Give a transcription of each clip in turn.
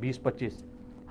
20-25,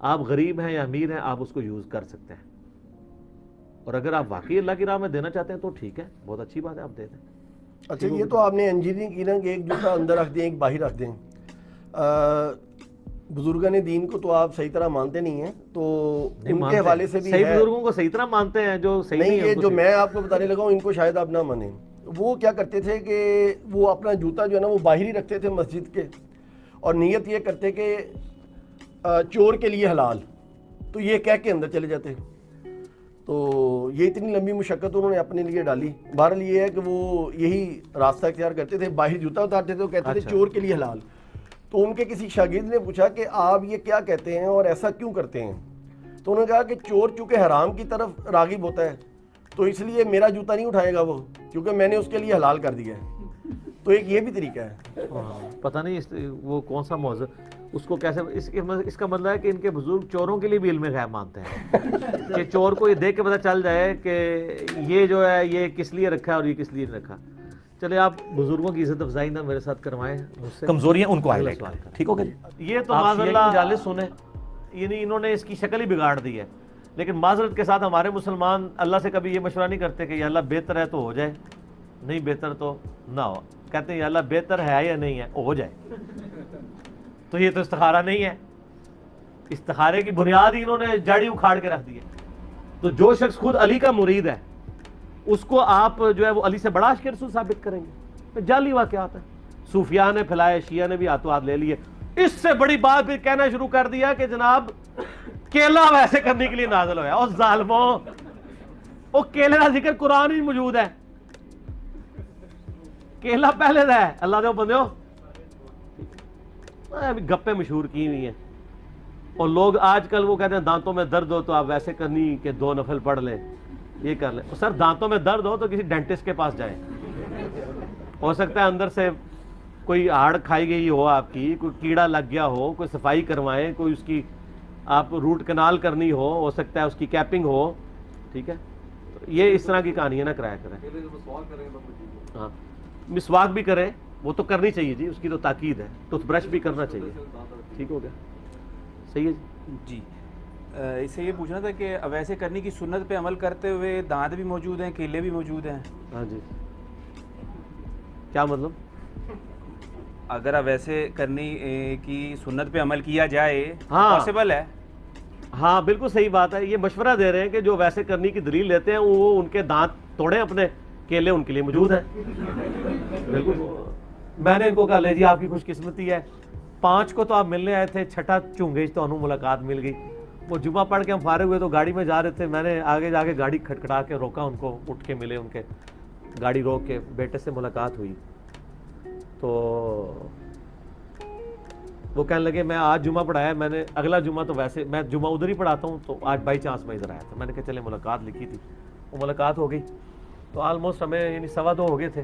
آپ غریب ہیں یا امیر ہیں آپ اس کو یوز کر سکتے ہیں، اور اگر آپ واقعی اللہ کی راہ میں دینا چاہتے ہیں تو ٹھیک ہے، بہت اچھی بات ہے، آپ دے دیں۔ اچھا یہ تو آپ نے انجینئرنگ کی نا کہ ایک جوتا اندر رکھ دیں ایک باہر رکھ دیں، بزرگان دین کو تو آپ صحیح طرح مانتے نہیں ہیں، تو ان کے حوالے سے بھی صحیح ہے، بزرگوں کو صحیح طرح مانتے ہیں، جو صحیح نہیں نہیں یہ جو میں آپ کو بتانے لگا ہوں ان کو شاید آپ نہ مانیں۔ وہ کیا کرتے تھے کہ وہ اپنا جوتا جو ہے نا وہ باہر ہی رکھتے تھے مسجد کے، اور نیت یہ کرتے کہ چور کے لیے حلال، تو یہ کہہ کے اندر چلے جاتے۔ تو یہ اتنی لمبی مشقت انہوں نے اپنے لیے ڈالی، بہرحال یہ ہے کہ وہ یہی راستہ اختیار کرتے تھے، باہر جوتا اتارتے تھے، وہ کہتے تھے چور کے لیے حلال۔ تو ان کے کسی شاگرد نے پوچھا کہ آپ یہ کیا کہتے ہیں اور ایسا کیوں کرتے ہیں؟ تو انہوں نے کہا کہ چور چونکہ حرام کی طرف راغب ہوتا ہے تو اس لیے میرا جوتا نہیں اٹھائے گا وہ، کیونکہ میں نے اس کے لیے حلال کر دیا ہے۔ تو ایک یہ بھی طریقہ ہے۔ پتہ نہیں وہ کون سا موضوع اس کو کیسے، اس کا مطلب ہے کہ ان کے بزرگ چوروں کے لیے بھی علم غیب مانتے ہیں کہ چور کو یہ دیکھ کے پتہ چل جائے کہ یہ جو ہے یہ کس لیے رکھا ہے اور یہ کس لیے نہیں رکھا۔ چلے آپ بزرگوں کی عزت افزائی نہ میرے ساتھ کروائیں، مجھ سے کمزوریاں ان کو ہائی لائٹ کریں، ٹھیک ہو گیا؟ یہ تو معذرت جالس سنیں، یعنی انہوں نے اس کی شکل ہی بگاڑ دی ہے۔ لیکن معذرت کے ساتھ ہمارے مسلمان اللہ سے کبھی یہ مشورہ نہیں کرتے کہ یا اللہ بہتر ہے تو ہو جائے، نہیں بہتر تو نہ ہو، کہتے ہیں یا اللہ بہتر ہے یا نہیں ہے ہو جائے۔ تو یہ تو استخارہ نہیں ہے، استخارے کی بنیاد ہی انہوں نے جڑی اکھاڑ کے رکھ دی ہے۔ تو جو شخص خود علی کا مرید ہے اس کو آپ جو ہے وہ علی سے بڑا عاشق رسول ثابت کریں گے؟ جعلی واقعات ہے، صوفیاء نے پھیلائے، شیعہ نے بھی ہاتھوں ہاتھ لے لیے۔ اس سے بڑی بات بھی کہنا شروع کر دیا کہ جناب کیلا ویسے کرنے کے لیے نازل ہوا ہے، اور ظالموں وہ کیلے کا ذکر قرآن ہی موجود ہے، کیلا پہلے دا ہے، اللہ دے بندے ہو گپے مشہور کی ہوئی ہیں۔ اور لوگ آج کل وہ کہتے ہیں دانتوں میں درد ہو تو آپ ویسے کرنی کہ 2 نفل پڑھ لیں، یہ کر لیں۔ سر دانتوں میں درد ہو تو کسی ڈینٹسٹ کے پاس جائیں، ہو سکتا ہے اندر سے کوئی ہاڑ کھائی گئی ہو آپ کی، کوئی کیڑا لگ گیا ہو، کوئی صفائی کروائیں، کوئی اس کی آپ روٹ کنال کرنی ہو سکتا ہے اس کی کیپنگ ہو، ٹھیک ہے؟ یہ اس طرح کی کہانیاں نہ کرایا کریں۔ ہاں مسواک بھی کریں، وہ تو کرنی چاہیے جی، اس کی تو تاکید ہے، ٹوتھ برش بھی کرنا چاہیے، ٹھیک ہو گیا، صحیح ہے جی۔ اس سے یہ پوچھنا تھا کہ ویسے کرنے کی سنت پہ عمل کرتے ہوئے دانت بھی موجود ہیں، کیلے بھی موجود ہیں؟ ہاں جی، کیا مطلب؟ اگر ویسے کرنے کی سنت پہ عمل کیا جائے ہاں پاسبل ہے؟ ہاں بالکل صحیح بات ہے، یہ مشورہ دے رہے ہیں کہ جو ویسے کرنے کی دلیل لیتے ہیں وہ ان کے دانت توڑیں اپنے، کیلے ان کے لیے موجود ہیں۔ بالکل، میں نے ان کو کہا لے جی آپ کی خوش قسمتی ہے، 5 کو تو آپ ملنے آئے تھے، 6ٹھا چونگے تو انہوں ملاقات مل گئی۔ وہ جمعہ پڑھ کے ہم فارغ ہوئے تو گاڑی میں جا رہے تھے، میں نے آگے جا کے گاڑی کھٹکھٹا کے روکا ان کو، اٹھ کے ملے، ان کے گاڑی روک کے بیٹے سے ملاقات ہوئی، تو وہ کہنے لگے میں آج جمعہ پڑھایا، میں نے اگلا جمعہ تو ویسے میں جمعہ ادھر ہی پڑھاتا ہوں، تو آج بائی چانس میں ادھر آیا تھا، میں نے کہا چلے ملاقات لکھی تھی، وہ ملاقات ہو گئی، تو آلموسٹ ہمیں یعنی 2:15 ہو گئے تھے،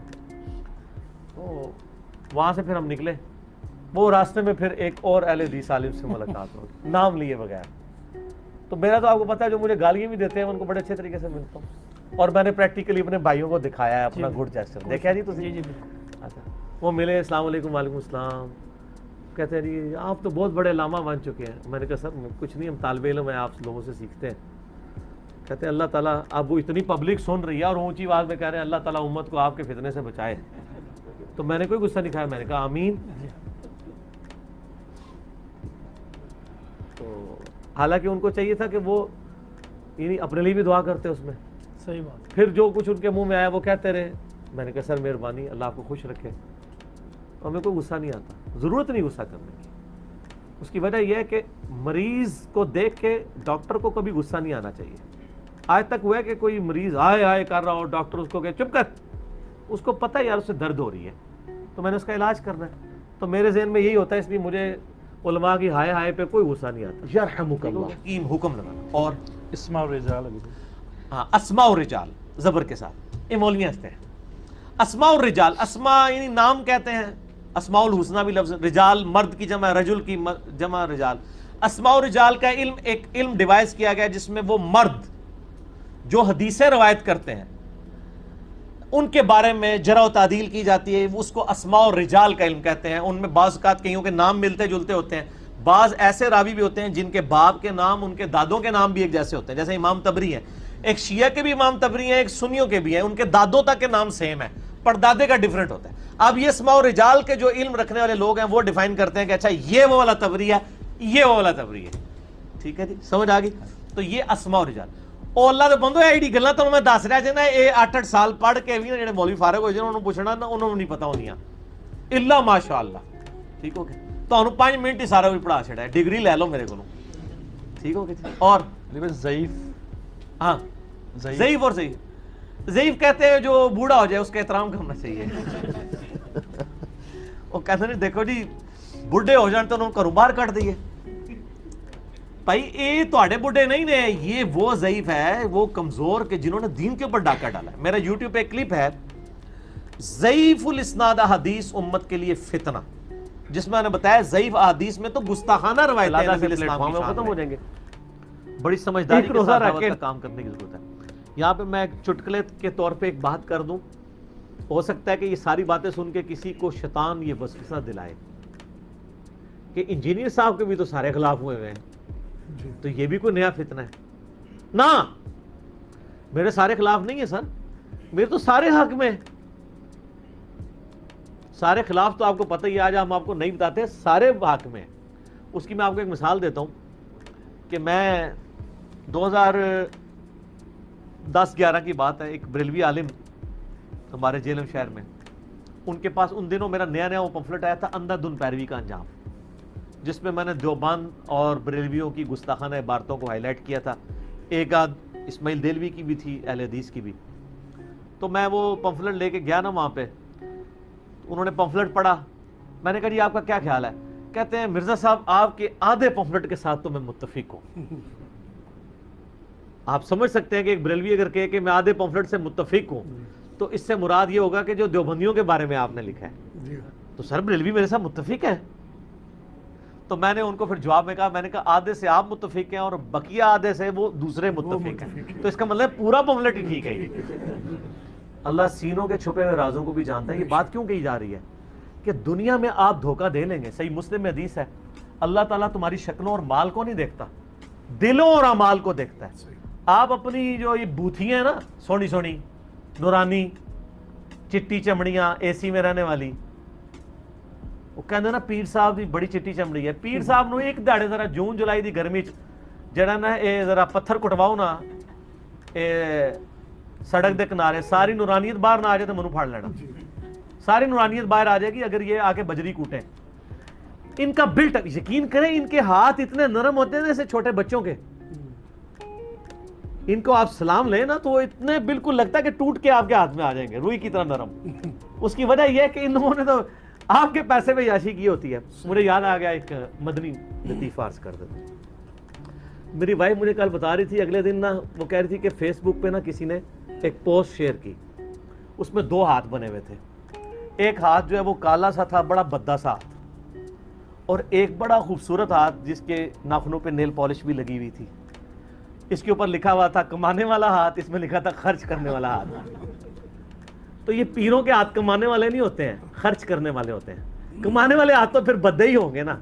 تو وہاں سے پھر ہم نکلے، وہ راستے میں پھر ایک اور اہل حدیث عالم سے ملاقات ہو گئی نام لیے بغیر۔ تو میرا تو آپ کو پتا ہے جو مجھے گالیاں بھی دیتے ہیں ان کو بڑے اچھے طریقے سے ملتا ہوں، اور میں نے پریکٹیکلی اپنے بھائیوں کو دکھایا ہے اپنا گڈ جیسچر، دیکھا جی تو جی اچھا وہ ملے، السلام علیکم، وعلیکم السلام، کہتے ہیں جی آپ تو بہت بڑے علامہ بن چکے ہیں۔ میں نے کہا سر کچھ نہیں، ہم طالب علم ہیں، آپ لوگوں سے سیکھتے ہیں۔ کہتے ہیں اللہ تعالیٰ، اب وہ اتنی پبلک سن رہی ہے اور اونچی آواز میں کہہ رہے ہیں اللہ تعالیٰ امت کو آپ کے فتنے سے بچائے۔ تو میں نے کوئی غصہ نہیں کھایا، میں نے کہا آمین۔ تو حالانکہ ان کو چاہیے تھا کہ وہ یعنی اپنے لیے بھی دعا کرتے اس میں، صحیح بات، پھر جو کچھ ان کے منہ میں آیا وہ کہتے رہے۔ میں نے کہا سر مہربانی، اللہ آپ کو خوش رکھے، اور میرے کو غصہ نہیں آتا، ضرورت نہیں غصہ کرنے کی۔ اس کی وجہ یہ ہے کہ مریض کو دیکھ کے ڈاکٹر کو کبھی غصہ نہیں آنا چاہیے۔ آج تک ہوا ہے کہ کوئی مریض آئے کر رہا ہو، ڈاکٹر اس کو کہ چپ کر، اس کو پتہ ہے یار اس سے درد ہو رہی ہے تو میں نے اس کا علاج کرنا ہے۔ تو میرے ذہن میں یہی ہوتا ہے، اس لیے مجھے علماء کی ہائے پہ کوئی غصہ نہیں آتا۔ یرحمک اللہ، حکم لگانا۔ اور اسماء الرجال، ہاں اسماء الرجال زبر کے ساتھ، یہ مولویاں ہنستے ہیں۔ اسماء الرجال، اسماء یعنی نام کہتے ہیں، اسماء الحسنہ بھی لفظ، رجال مرد کی جمع، رجل کی جمع رجال۔ اسماء الرجال کا علم ایک علم ڈیوائز کیا گیا جس میں وہ مرد جو حدیثیں روایت کرتے ہیں ان کے بارے میں جرح و تعدیل کی جاتی ہے، اس کو اسماء الرجال کا علم کہتے ہیں۔ ان میں بعض اوقات کئیوں کے نام ملتے جلتے ہوتے ہیں، بعض ایسے راوی بھی ہوتے ہیں جن کے باپ کے نام ان کے دادوں کے نام بھی ایک جیسے ہوتے ہیں, جیسے امام تبری ہیں, ایک شیعہ کے بھی امام تبری ہیں, ایک سنیوں کے بھی ہیں, ان کے دادوں تک کے نام سیم ہے, پردادے کا ڈیفرنٹ ہوتا ہے. اب یہ اسماء و رجال کے جو علم رکھنے والے لوگ ہیں وہ ڈیفائن کرتے ہیں کہ اچھا یہ وہ والا تبری ہے, یہ وہ والا تبری ہے. ٹھیک ہے جی, سمجھ آ گئی. تو یہ اسماء و رجال. او اللہ دے بندو ایڈی گلاں تانوں میں دس رہا جے نا, اے 8-8 سال پڑھ کے بھی نا جڑے مولوی فارغ ہوئے جنہاں نوں پوچھنا نا انہاں نوں نہیں پتہ ہونیاں الا ماشاءاللہ. ٹھیک ہو گیا, تانوں 5 منٹ ہی سارا کچھ پڑھا چھڑا ہے, ڈگری لے لو میرے کولوں. ٹھیک ہو گیا. اور ضعیف, ہاں ضعیف اور ضعیف, ضعیف کہتے ہیں جو بوڑھا ہو جائے اس کا احترام کرنا چاہیے. وہ کہتے ہیں دیکھو جی بڈھے ہو جان تو انہوں گھروں باہر کٹ دئیے. بھائی یہ تواڈے بڈھے نہیں نے, یہ وہ ضعیف ہے, وہ کمزور کہ جنہوں نے دین کے اوپر ڈاکہ ڈالا ہے. میرا یوٹیوب پہ ایک کلپ ہے ضعیف الاسناد احادیث امت کے لیے فتنہ, جس میں نے بتایا ضعیف احادیث میں تو گستاخانہ روایتیں ہیں نبی الاسلام کی شان ختم ہو میں. جائیں گے. بڑی سمجھداری کے روزہ ساتھ رکھ دعوت کے کا کام کرنے کی ضرورت ہے. یہاں پہ میں ایک چٹکلے کے طور پہ ایک بات کر دوں, ہو سکتا ہے کہ یہ ساری باتیں سن کے کسی کو شیطان یہ وسوسہ دلائے کہ انجینئر صاحب کے بھی تو سارے خلاف ہوئے ہیں, تو یہ بھی کوئی نیا فتنہ ہے. نہ, میرے سارے خلاف نہیں ہے سر, میرے تو سارے حق میں. سارے خلاف تو آپ کو پتہ ہی, آج ہم آپ کو نہیں بتاتے, سارے حق میں. اس کی میں آپ کو ایک مثال دیتا ہوں کہ میں 2010-11 کی بات ہے, ایک بریلوی عالم ہمارے جیلم شہر میں, ان کے پاس ان دنوں میرا نیا وہ پمفلٹ آیا تھا اندھا دھن پیروی کا انجام, جس میں نے دیوبند اور بریلویوں کی گستاخانہ عبارتوں کو ہائی لائٹ کیا تھا. ایک آدھ اسماعیل دیلوی کی بھی تھی, اہل حدیث کی بھی. تو میں وہ پمفلٹ لے کے گیا نا وہاں پہ, انہوں نے پمفلٹ پڑھا, میں نے کہا جی آپ کا کیا خیال ہے؟ کہتے ہیں مرزا صاحب آپ کے آدھے پمفلٹ کے ساتھ تو میں متفق ہوں. آپ سمجھ سکتے ہیں کہ ایک بریلوی اگر کہے کہ میں آدھے پمفلٹ سے متفق ہوں تو اس سے مراد یہ ہوگا کہ جو دیوبندیوں کے بارے میں آپ نے لکھا ہے. تو سر بریلوی میرے ساتھ متفق ہے. تو میں نے ان کو پھر جواب میں کہا, میں نے کہا آدھے سے آپ متفق ہیں اور بقیہ آدھے سے وہ دوسرے متفق ہیں, تو اس کا مطلب پورا پمفلٹ ہی ٹھیک ہے. اللہ سینوں کے چھپے ہوئے رازوں کو بھی جانتا ہے. یہ بات کیوں کہی جا رہی ہے کہ دنیا میں آپ دھوکہ دے لیں گے. صحیح مسلم میں حدیث ہے, اللہ تعالیٰ تمہاری شکلوں اور مال کو نہیں دیکھتا, دلوں اور اعمال کو دیکھتا ہے. آپ اپنی جو یہ بوتھی ہیں نا, سونی سونی نورانی چٹی چمڑیاں اے سی میں رہنے والی, وہ کہتے ہیں نا پیر صاحب دی بڑی چٹی چمڑی ہے. پیر صاحب نو ایک دہاڑے ذرا جون جولائی دی گرمی جڑا نا اے ذرا پتھر کٹواؤ نا اے سڑک دے کنارے, ساری نورانیت باہر نہ آ جائے تو منو پھاڑ لینا. ساری نورانیت باہر آ جائے گی اگر یہ آ کے بجری کوٹیں. ان کا بلٹ, یقین کریں ان کے ہاتھ اتنے نرم ہوتے ہیں جیسے چھوٹے بچوں کے. ان کو آپ سلام لیں نا تو اتنے بالکل لگتا ہے کہ ٹوٹ کے آپ کے ہاتھ میں آ جائیں گے, روئی کی طرح نرم. اس کی وجہ یہ ہے کہ انہوں نے تو آپ کے پیسے پہ یاشی کی ہوتی ہے. مجھے یاد آ گیا ایک مدنی لطیفہ عرض کر دیتا ہوں. میری وائف مجھے کل بتا رہی تھی, اگلے دن نا وہ کہہ رہی تھی کہ فیس بک پہ نا کسی نے ایک پوسٹ شیئر کی, اس میں 2 ہاتھ بنے ہوئے تھے. ایک ہاتھ جو ہے وہ کالا سا تھا, بڑا بدا سا ہاتھ, اور ایک بڑا خوبصورت ہاتھ جس کے ناخنوں پہ نیل پالش بھی لگی ہوئی تھی. اس کے اوپر لکھا ہوا تھا کمانے والا ہاتھ, اس میں لکھا تھا خرچ کرنے والا ہاتھ. تو یہ پیروں کے ہاتھ کمانے والے نہیں ہوتے ہیں, خرچ کرنے والے ہوتے ہیں. کمانے والے ہاتھ تو پھر بدے ہی ہوں گے نا,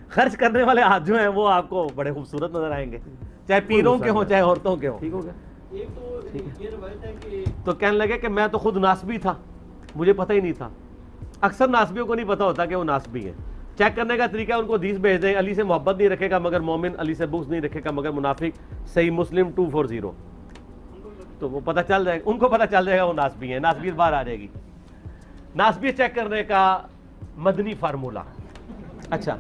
خرچ کرنے والے ہاتھ جو ہیں وہ آپ کو بڑے خوبصورت نظر آئیں گے, چاہے پیروں کے ہوں چاہے عورتوں کے ہوں. ٹھیک ہو گیا. تو کہنے لگے کہ میں تو خود ناسبی تھا, مجھے پتہ ہی نہیں تھا. اکثر ناسبیوں کو نہیں پتہ ہوتا کہ وہ ناسبی ہیں. چیک کرنے کا طریقہ ان کو حدیث بھیج دیں, علی سے محبت نہیں رکھے گا مگر مومن, علی سے بغض نہیں رکھے گا مگر منافق, صحیح مسلم 240. تو وہ پتہ چل جائے گا, ان کو پتہ چل جائے گا وہ ناسبی ہیں. ناسبیت باہر آ جائے گی. ناسبیت چیک کرنے کا مدنی فارمولہ. اچھا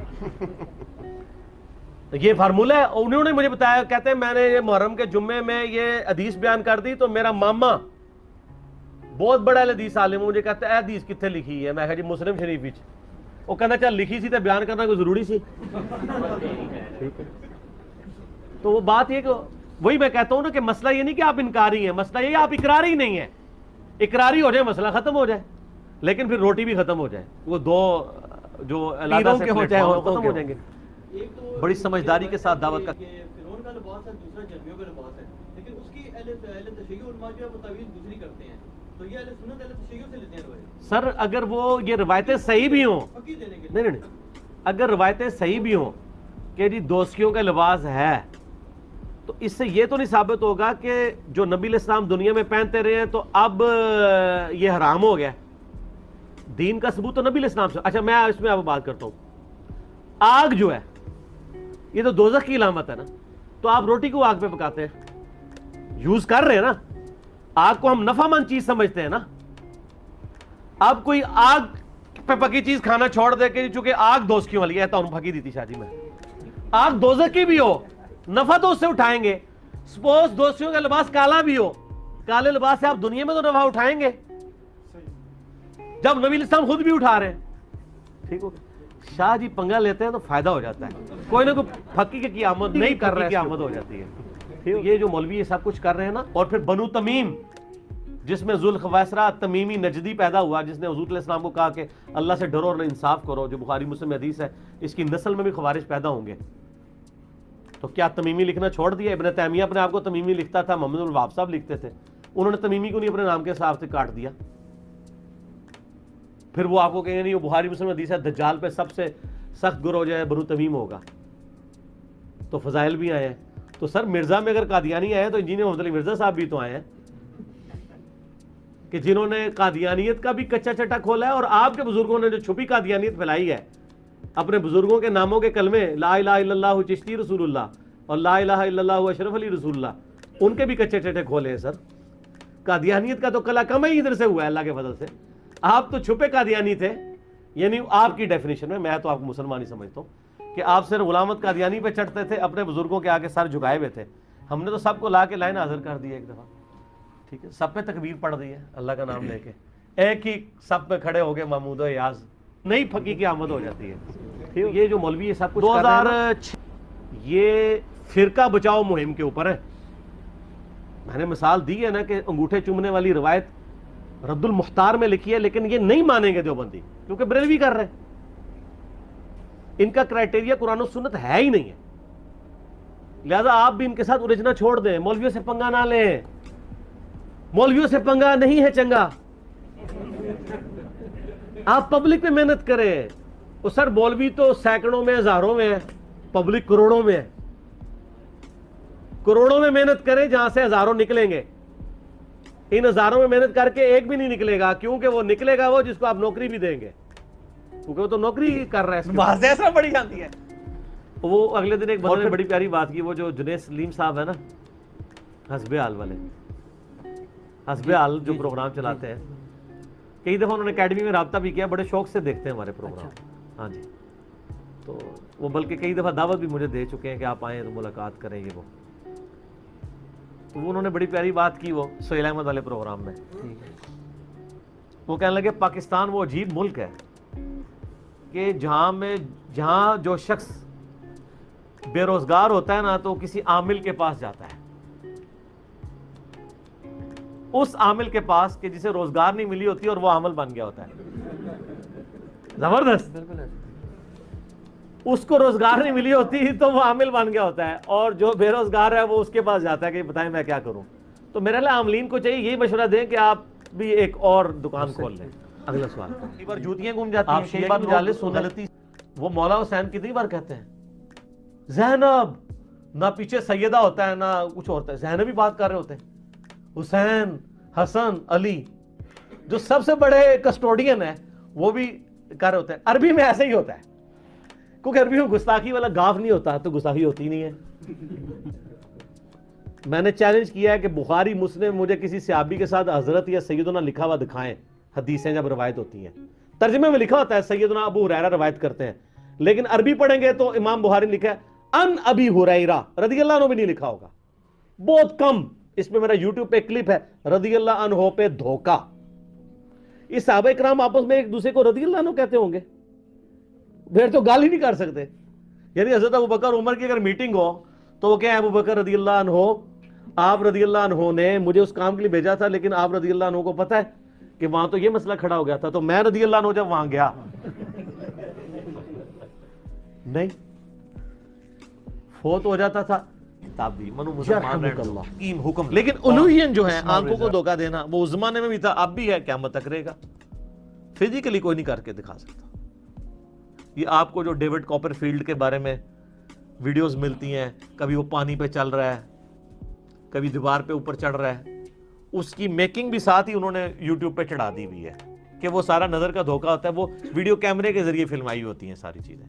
یہ فارمولہ ہے, انہوں نے مجھے بتایا, کہتے ہیں میں نے یہ محرم کے جمعے میں یہ حدیث بیان کر دی تو میرا ماما بہت بڑا حدیث عالم مجھے کہتا ہے حدیث کتنے لکھی ہے. میں کہا جی مسلم شریف وچ. وہ کہنا چل لکھی سی تو بیان کرنا کوئی ضروری سی. تو وہ بات یہ کہ وہی میں کہتا ہوں نا کہ مسئلہ یہ نہیں کہ آپ انکاری ہیں, مسئلہ یہ آپ اقراری نہیں ہیں. اقراری ہو جائے مسئلہ ختم ہو جائے, لیکن پھر روٹی بھی ختم ہو جائے. وہ 2 جو پیروں کے ہو چاہے ختم ہو جائیں گے. بڑی سمجھداری کے ساتھ دعوت کا. فرعون کا لباس ہے, دوسرا جرمیوں کا لباس ہے, لیکن اس کی اہل تشیع علماء جو ہے وہ تعویل دوسری کرتے ہیں. تو یہ اہل سنت اہل تشیع سے لیتے ہیں روایت. سر اگر وہ یہ روایتیں صحیح بھی ہوں, فقی دینے کے نہیں, اگر روایتیں صحیح بھی ہوں کہ جی دوستیوں کا لباس ہے، تو اس سے یہ تو نہیں ثابت ہوگا کہ جو نبی علیہ السلام دنیا میں پہنتے رہے ہیں تو اب یہ حرام ہو گیا. دین کا ثبوت تو نبی علیہ السلام سے. اچھا میں اس میں آپ بات کرتا ہوں، آگ جو ہے یہ تو دوزخ کی علامت ہے نا، تو آپ روٹی کو آگ پہ پکاتے ہیں، یوز کر رہے ہیں نا، آگ کو ہم نفع مند چیز سمجھتے ہیں نا. اب کوئی آگ پہ پکی چیز کھانا چھوڑ دے کہ چونکہ آگ دوزخیوں والی ہے تو ہم پھکی دیتی شادی میں، آگ دوزخ کی بھی ہو نفع تو اس سے اٹھائیں گے. سپوز دوستیوں کا لباس کالا بھی ہو، کالے لباس سے آپ دنیا میں تو نفع اٹھائیں گے جب نبی علیہ السلام خود بھی اٹھا رہے ہیں. ٹھیک ہو گیا. شاہ جی پنگا لیتے ہیں تو فائدہ ہو جاتا ہے، کوئی نہ کوئی پھکی کی آمد نہیں کر رہا ہے، آمد ہو جاتی ہے. یہ جو مولوی یہ سب کچھ کر رہے ہیں نا، اور پھر بنو تمیم جس میں ذوالخویسرہ تمیمی نجدی پیدا ہوا، جس نے حضور علیہ السلام کو کہا کہ اللہ سے ڈرو اور انصاف کرو، جو بخاری مسلم میں حدیث ہے، اس کی نسل میں بھی خوارج پیدا ہوں گے. تو کیا تمیمی لکھنا چھوڑ دیا؟ ابن تیمیہ اپنے آپ کو تمیمی لکھتا تھا، محمد الوہاب صاحب لکھتے تھے، انہوں نے تمیمی کو نہیں اپنے نام کے ساتھ سے کاٹ دیا. پھر وہ آپ کو کہیں نہیں وہ بخاری مسلم حدیث ہے دجال پہ سب سے سخت گروہ جو ہے بنو تمیم ہوگا. تو فضائل بھی آئے ہیں. تو سر مرزا میں اگر قادیانی آئے تو انجینئر محمد علی مرزا صاحب بھی تو آئے ہیں کہ جنہوں نے قادیانیت کا بھی کچا چٹا کھولا ہے، اور آپ کے بزرگوں نے جو چھپی قادیانیت پھیلائی ہے، اپنے بزرگوں کے ناموں کے کلمے لا الہ الا اللہ چشتی رسول اللہ اور لا الہ الا اللہ اشرف علی رسول اللہ، ان کے بھی کچے چٹے کھولے ہیں. سر قادیانیت کا تو کلا کم ہی ادھر سے ہوا ہے اللہ کے فضل سے. آپ تو چھپے قادیانی تھے، یعنی آپ کی ڈیفینیشن میں تو آپ کو مسلمان ہی سمجھتا ہوں کہ آپ صرف غلامت قادیانی پہ چڑھتے تھے، اپنے بزرگوں کے آگے سر جھکائے ہوئے تھے. ہم نے تو سب کو لا کے لائن حاضر کر دی ایک دفعہ، ٹھیک ہے، سب پہ تکبیر پڑھ دی ہے اللہ کا نام لے کے، ایک ہی سب پہ کھڑے ہو گئے محمود و ایاز، نئی پھکی کی آمد ہو جاتی ہے. یہ جو مولوی یہ سب کچھ 2006 یہ فرقہ بچاؤ مہم کے اوپر ہے. میں نے مثال دی ہے نا کہ انگوٹھے چومنے والی روایت رد المختار میں لکھی ہے، لیکن یہ نہیں مانیں گے دیوبندی کیونکہ بریلوی کر رہے ہیں. ان کا کرائٹیریا قرآن و سنت ہے ہی نہیں ہے، لہذا آپ بھی ان کے ساتھ الجھنا چھوڑ دیں. مولویوں سے پنگا نہ لیں، مولویوں سے پنگا نہیں ہے چنگا. آپ پبلک میں محنت کریں. وہ سر مولوی تو سینکڑوں میں ہزاروں میں ہے، پبلک کروڑوں میں ہے. کروڑوں میں محنت کریں جہاں سے ہزاروں نکلیں گے. ان ہزاروں میں محنت کر کے ایک بھی نہیں نکلے گا، کیونکہ وہ نکلے گا وہ جس کو آپ نوکری بھی دیں گے، کیونکہ وہ تو نوکری کر رہا ہے. بات ایسا بڑی جاتی ہے. وہ اگلے دن ایک بندے نے بڑی پیاری بات کی، وہ جو جنید سلیم صاحب ہے نا، حسب حال والے، حسب حال جو پروگرام چلاتے ہیں، کئی دفعہ انہوں نے اکیڈمی میں رابطہ بھی کیا، بڑے شوق سے دیکھتے ہیں ہمارے پروگرام. ہاں جی، تو وہ بلکہ کئی دفعہ دعوت بھی مجھے دے چکے ہیں کہ آپ آئیں تو ملاقات کریں گے. وہ انہوں نے بڑی پیاری بات کی وہ سہیل احمد والے پروگرام میں. وہ کہنے لگے پاکستان وہ عجیب ملک ہے کہ جہاں جو شخص بے روزگار ہوتا ہے نا تو کسی عامل کے پاس جاتا ہے، اس عامل کے پاس کہ جسے روزگار نہیں ملی ہوتی اور وہ عامل بن گیا ہوتا ہے. زبردست. اس کو روزگار نہیں ملی ہوتی تو وہ عامل بن گیا ہوتا ہے، اور جو بے روزگار ہے وہ اس کے پاس جاتا ہے کہ بتائیں میں کیا کروں. تو میرے لیے عاملین کو چاہیے یہی مشورہ دیں کہ آپ بھی ایک اور دکان کھول لیں. اگلا سوال. کئی بار جوتیاں گم جاتی ہیں، کئی بار مجالس غلطی. وہ مولا حسین کتنی بار کہتے ہیں زینب، نہ پیچھے سیدہ ہوتا ہے نہ کچھ ہوتا ہے، زینب بھی بات کر رہے ہوتے ہیں. حسین، حسن، علی جو سب سے بڑے کسٹوڈین ہیں وہ بھی کر رہے ہوتے ہیں. عربی میں ایسے ہی ہوتا ہے، کیونکہ عربی میں گستاخی والا گاف نہیں ہوتا تو گستاخی ہوتی نہیں ہے. میں نے چیلنج کیا ہے کہ بخاری مسلم مجھے کسی صحابی کے ساتھ حضرت یا سیدنا لکھا ہوا دکھائیں، حدیثیں جب روایت ہوتی ہیں ترجمے میں لکھا ہوتا ہے سیدنا ابو ہریرہ روایت کرتے ہیں، لیکن عربی پڑھیں گے تو امام بخاری نے لکھا ہے ان ابی ہریرہ رضی اللہ عنہ بھی نہیں لکھا ہوگا، بہت کم. اس پہ میرا یوٹیوب پہ کلپ ہے رضی اللہ عنہ پہ دھوکہ. اس صحابہ کرام آپس میں ایک دوسرے کو رضی اللہ عنہ کہتے ہوں گے، پھر تو گال ہی نہیں کر سکتے. یعنی حضرت ابوبکر عمر کی اگر میٹنگ ہو تو وہ کہیں ابو بکر رضی اللہ عنہ آپ رضی اللہ عنہ نے مجھے اس کام کے لیے بھیجا تھا، لیکن آپ رضی اللہ عنہ کو پتہ ہے کہ وہاں تو یہ مسئلہ کھڑا ہو گیا تھا، تو میں رضی اللہ عنہ جب وہاں گیا نہیں فوت ہو جاتا تھا تب بھی منو مسلمان رہنا حکم. لیکن الوہین جو ہے آنکھوں کو دھوکہ دینا وہ اس زمانے میں بھی تھا، اب بھی ہے، قیامت تک رہے گا. فزیکلی کوئی نہیں کر کے دکھا سکتا. یہ آپ کو جو ڈیوڈ کاپر فیلڈ کے بارے میں ویڈیوز ملتی ہیں, کبھی وہ پانی پہ چل رہا ہے, کبھی دیوار پہ اوپر چڑھ رہا ہے, اس کی میکنگ بھی ساتھ ہی انہوں نے یوٹیوب پہ چڑھا دی ہوئی ہے کہ وہ سارا نظر کا دھوکہ ہوتا ہے, وہ ویڈیو کیمرے کے ذریعے فلمائی ہوتی ہیں ساری چیزیں.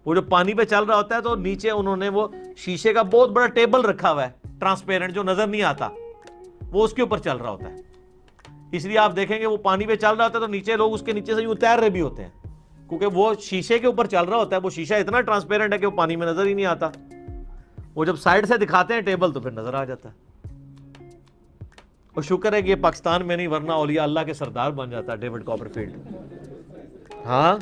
وہ جو پانی پہ چل رہا ہوتا ہے تو نیچے انہوں نے وہ شیشے کا بہت بڑا ٹیبل رکھا ہوا ہے ٹرانسپیرنٹ, جو نظر نہیں آتا, وہ اس کے اوپر چل رہا ہوتا ہے. اس لیے آپ دیکھیں گے وہ پانی پہ چل رہا ہوتا ہے تو نیچے لوگ اس کے نیچے سے یوں تیر رہے بھی ہوتے ہیں, کیونکہ وہ شیشے کے اوپر چل رہا ہوتا ہے. وہ شیشہ اتنا ٹرانسپیرنٹ ہے کہ وہ پانی میں نظر ہی نہیں آتا. وہ جب سائڈ سے دکھاتے ہیں ٹیبل تو پھر نظر آ جاتا ہے. اور شکر ہے کہ یہ پاکستان میں نہیں, ورنہ اولیاء اللہ کے سردار بن جاتا ہے ڈیوڈ کاپرفیلڈ. ہاں,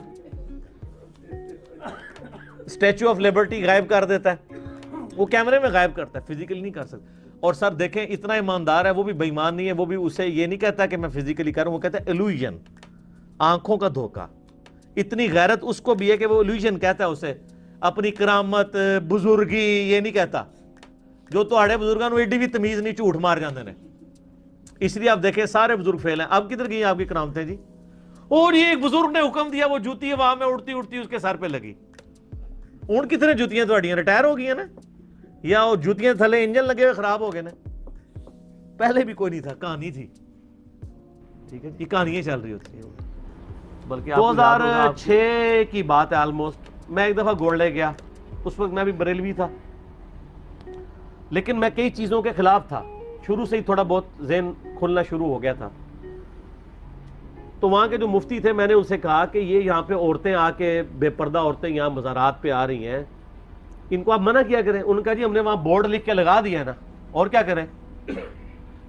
اسٹیچو آف لبرٹی غائب کر دیتا ہے, وہ کیمرے میں غائب کرتا ہے, فزیکلی نہیں کر سکتا. اور سر دیکھیں اتنا ایماندار ہے, وہ بھی بے ایمان نہیں ہے, وہ بھی اسے یہ نہیں کہتا کہ میں فزیکلی کروں, وہ کہتا ہے ایلوژن, آنکھوں کا دھوکہ. اتنی غیرت اس کو بھی ہے کہ وہ ایلوژن کہتا ہے اسے, اپنی کرامت بزرگی یہ نہیں کہتا. جو تہاڑے بزرگاں نوں ایڈی بھی تمیز نہیں, جھوٹ مار جاندے نے. اس لیے آپ دیکھیں سارے بزرگ فیل ہیں. اب کدھر گئی آپ کی کرامتیں جی؟ اور یہ ایک بزرگ نے حکم دیا, وہ جوتی ہوا میں اڑتی اڑتی اس کے سر پہ لگی. اون کتنے جوتیاں تہاڈیاں ریٹائر ہو گئی ہیں نا, یا وہ جوتیاں تھلے انجن لگے ہوئے خراب ہو گئے نا؟ پہلے بھی کوئی نہیں تھا, کہانی تھی. ٹھیک ہے, یہ کہانیاں چل رہی ہوتی ہیں. بلکہ 2006 کی بات ہے آلموسٹ, میں ایک دفعہ گولڈے گیا. اس وقت میں بھی بریلوی تھا, لیکن میں کئی چیزوں کے خلاف تھا. شروع سے ہی تھوڑا بہت ذہن کھلنا شروع ہو گیا تھا. تو وہاں کے جو مفتی تھے, میں نے ان سے کہا کہ یہ یہاں پہ عورتیں آ کے, بے پردہ عورتیں یہاں مزارات پہ آ رہی ہیں, ان کو آپ منع کیا کریں. انہوں نے کہا جی ہم نے وہاں بورڈ لکھ کے لگا دیا ہے نا, اور کیا کریں.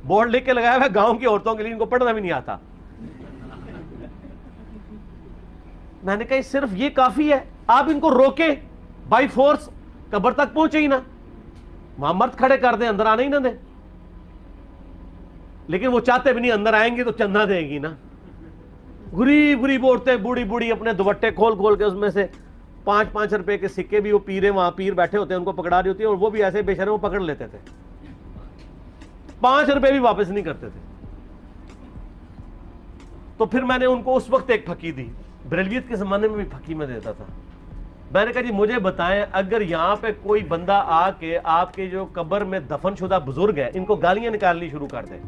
بورڈ لکھ کے لگایا ہوا ہے گاؤں کی عورتوں کے لیے, ان کو پڑھنا بھی نہیں آتا. میں نے کہا صرف یہ کافی ہے, آپ ان کو روکیں بائی فورس, قبر تک پہنچے ہی نا, وہاں مرد کھڑے کر دیں, اندر آنے ہی نہ دیں. لیکن وہ چاہتے بھی نہیں, اندر آئیں گے تو چندہ دیں گی نا. غریب غریب عورتیں, بوڑھی بوڑھی, اپنے دوپٹے کھول کھول کے اس میں سے 5-5 روپے کے سکے بھی, وہ پیرے وہاں پیر بیٹھے ہوتے ہیں ان کو پکڑا رہی ہوتی ہے, اور وہ بھی ایسے بے شرم پکڑ لیتے تھے, 5 روپے بھی واپس نہیں کرتے تھے. تو پھر میں نے ان کو اس وقت ایک پھکی دی. بریلویت کے زمانے میں بھی پھکی میں دیتا تھا. میں نے کہا جی مجھے بتائیں, اگر یہاں پہ کوئی بندہ آ کے آپ کے جو قبر میں دفن شدہ بزرگ ہیں ان کو گالیاں نکالنی شروع کر دیں,